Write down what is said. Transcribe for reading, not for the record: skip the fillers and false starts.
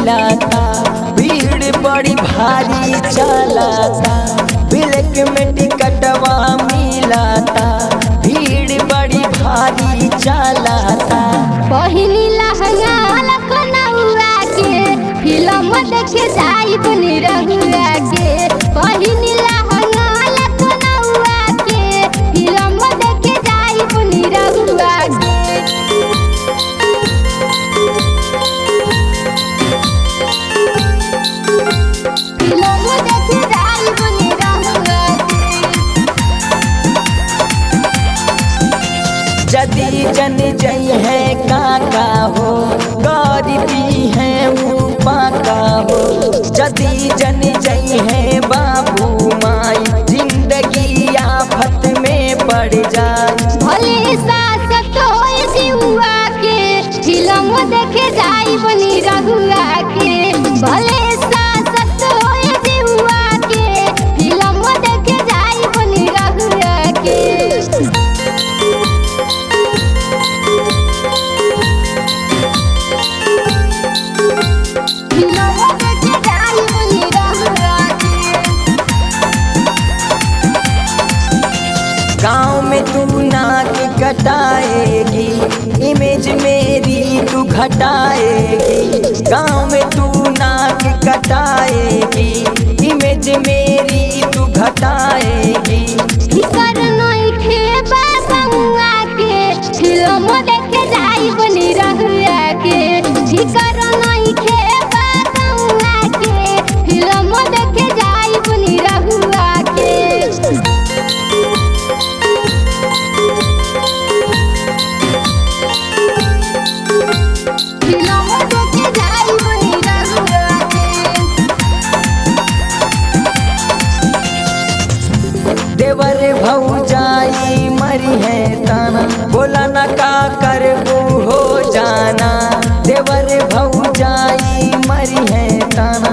मिलाता, भीड़ बड़ी भारी चलाता, ब्लैक में टिकटवा मिलाता, भीड़ बड़ी भारी चलाता। पहिनी लहंगा लखनऊआ के फिल्म देखे जाई बनी रहुआ के। पहिनी लहंगा लखनऊआ के फिल्म देखे जाई बनी रहुआ के। फिल्म देखे जाई बनी रहुआ के। जदी जन जई है काका हो, गरीबी है वो पाका हो। जदी जन जई है बाबू माई, जिंदगी आफत में पड़ जाए। भले सासत होए जीवा के फिल्म देखे जाई बनी रहुआ के। भले सासत होए जीवा के फिल्म देखे जाई बनी रहुआ के। फिल्म देखे जाई बनी रहुआ के। गाँव में तू नाक कटाएगी, इमेज मेरी तू घटाएगी। गाँव में तू नाक कटाएगी, इमेज मेरी तू घटाएगी। फिकर नइखे बाबुआ के फिल्म देखे जाई बनी रहुआ के। फिकर नइखे बाबुआ के फिल्म देखे जाई बनी रहुआ के। फिल्म देखे जाई बनी रहुआ के। देवर भौजाई मरी है ताना, बोला न का करबू हो जाना। देवर भौजाई मरी है ताना,